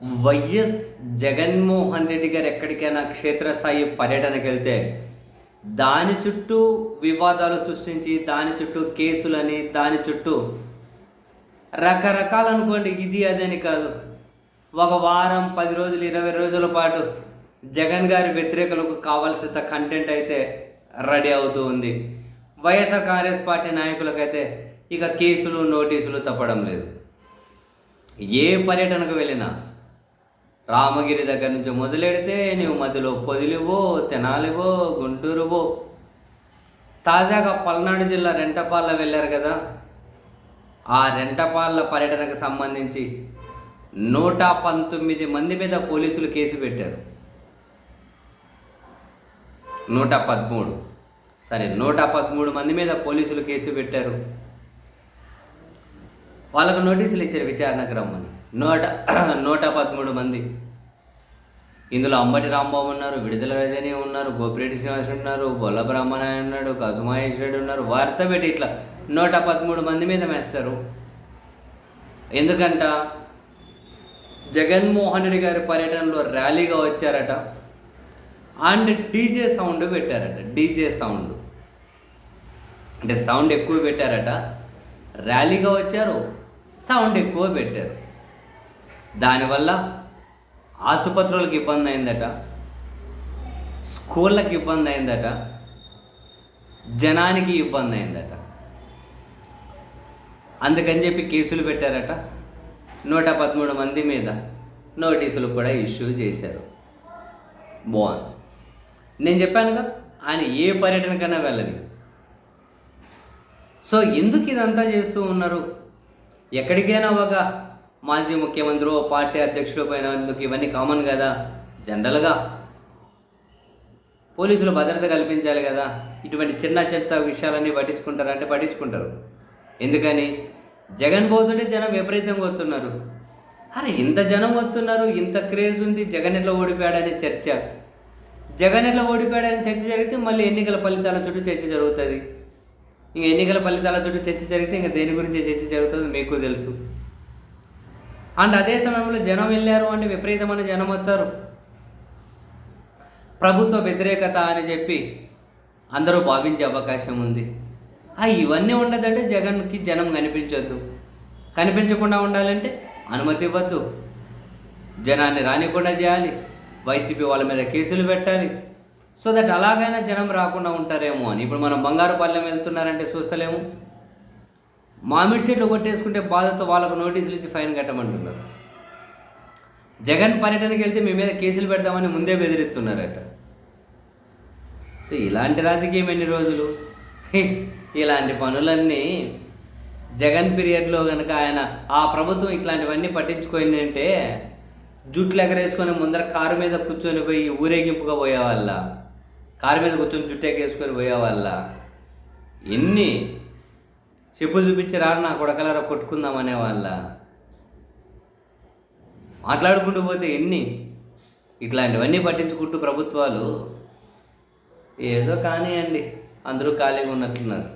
YS Jaganmohan Reddy గారు ఎక్కడికైనా క్షేత్రస్థాయి పర్యటనకు వెళ్తే దాని చుట్టూ వివాదాలు సృష్టించి దాని చుట్టూ కేసులని దాని చుట్టూ రకరకాలు అనుకోండి, ఇది అదని కాదు. ఒక వారం 10 రోజులు 20 రోజుల పాటు జగన్ గారి వ్యతిరేకులకు కావాల్సిన కంటెంట్ అయితే రెడీ అవుతూ ఉంది. వైఎస్ఆర్ కాంగ్రెస్ పార్టీ నాయకులకైతే ఇక కేసులు నోటీసులు తప్పడం లేదు. ఏ పర్యటనకు వెళ్ళినా రామగిరి దగ్గర నుంచి మొదలెడితే నువ్వు మధ్యలో పొదిలివో, తెనాలివో, గుంటూరువో, తాజాగా పల్నాడు జిల్లా రెంటపాళ్ళ వెళ్ళారు కదా. ఆ రెంటపాళ్ళ పర్యటనకు సంబంధించి 119 మంది మీద పోలీసులు కేసు పెట్టారు. 113 మంది మీద పోలీసులు కేసు పెట్టారు. వాళ్ళకు నోటీసులు ఇచ్చారు విచారణకు రమ్మని. 113 మంది. ఇందులో అంబటి రాంబాబు ఉన్నారు, విడుదల రజని ఉన్నారు, గోపిరెడ్డి శ్రీనివాస్ ఉన్నారు, బొల్ల బ్రహ్మనాయుడు ఉన్నాడు, కసుమహేశ్వరుడు ఉన్నారు. వరుస పెట్టి ఇట్లా 113 మంది మీద వేస్తారు. ఎందుకంట జగన్మోహన్ రెడ్డి గారి పర్యటనలో ర్యాలీగా వచ్చారట. అండ్ డీజే సౌండ్ పెట్టారట. డీజే సౌండ్ అంటే సౌండ్ ఎక్కువ పెట్టారట. ర్యాలీగా వచ్చారు, సౌండ్ ఎక్కువ పెట్టారు. దానివల్ల ఆసుపత్రులకు ఇబ్బంది అయిందట, స్కూళ్ళకి ఇబ్బంది అయిందట, జనానికి ఇబ్బంది అయిందట. అందుకని చెప్పి కేసులు పెట్టారట. 113 మంది మీద నోటీసులు కూడా ఇష్యూ చేశారు. బాగుంది. నేను చెప్పానుగా, ఆయన ఏ పర్యటనకైనా వెళ్ళని. సో ఎందుకు ఇదంతా చేస్తూ ఉన్నారు? ఎక్కడికైనా ఒక మాజీ ముఖ్యమంత్రి, పార్టీ అధ్యక్షుడు పోయినందుకు ఇవన్నీ కామన్ కదా. జనరల్గా పోలీసులు భద్రత కల్పించాలి కదా. ఇటువంటి చిన్న చిన్న విషయాలన్నీ పట్టించుకుంటారంటే పట్టించుకుంటారు. ఎందుకని జగన్ పోతుంటే జనం విపరీతంగా వస్తున్నారు. అరే ఇంత జనం వస్తున్నారు, ఇంత క్రేజ్ ఉంది, జగన్ ఎట్లా ఓడిపోయాడనే చర్చ. జగన్ ఎట్లా ఓడిపోయాడనే చర్చ జరిగితే మళ్ళీ ఎన్నికల ఫలితాల చుట్టూ చర్చ జరుగుతుంది. ఇంకా ఎన్నికల ఫలితాల చుట్టూ చర్చ జరిగితే ఇంకా దేని గురించి చర్చ జరుగుతుందో మీకు తెలుసు. అండ్ అదే సమయంలో జనం వెళ్ళారు అంటే విపరీతమైన జనం వస్తారు. ప్రభుత్వ వ్యతిరేకత అని చెప్పి అందరూ భావించే అవకాశం ఉంది. ఇవన్నీ ఉండదంటే జగన్కి జనం కనిపించొద్దు. కనిపించకుండా ఉండాలంటే అనుమతి ఇవ్వద్దు, జనాన్ని రానికుండా చేయాలి, వైసీపీ వాళ్ళ మీద కేసులు పెట్టాలి. సో దట్ అలాగైనా జనం రాకుండా ఉంటారేమో అని. ఇప్పుడు మనం బంగారుపాలెం వెళ్తున్నారంటే చూస్తలేము. మామిడి చెట్లు కొట్టేసుకుంటే బాధతో వాళ్ళకు నోటీసులు ఇచ్చి ఫైన్ కట్టమంటున్నారు. జగన్ పర్యటనకి వెళ్తే మీ మీద కేసులు పెడతామని ముందే బెదిరిస్తున్నారట. సో ఇలాంటి రాజకీయం ఎన్ని రోజులు? ఇలాంటి పనులన్నీ జగన్ పీరియడ్లో కనుక ఆయన ఆ ప్రభుత్వం ఇట్లాంటివన్నీ పట్టించుకోయింది అంటే జుట్లు ఎగరేసుకొని ముందర కారు మీద కూర్చొని పోయి ఊరేగింపుగా పోయేవాళ్ళ, కారు మీద కూర్చొని జుట్టు ఎగరేసుకొని పోయేవాళ్ళ. ఎన్ని చెప్పు చూపించి రాడు నా కొడకలారా కొట్టుకుందాం అనేవాళ్ళ. మాట్లాడుకుంటూ పోతే ఎన్ని ఇట్లాంటివన్నీ పట్టించుకుంటూ ప్రభుత్వాలు ఏదో కానివ్వండి, అందరూ ఖాళీగా ఉన్నట్టున్నారు.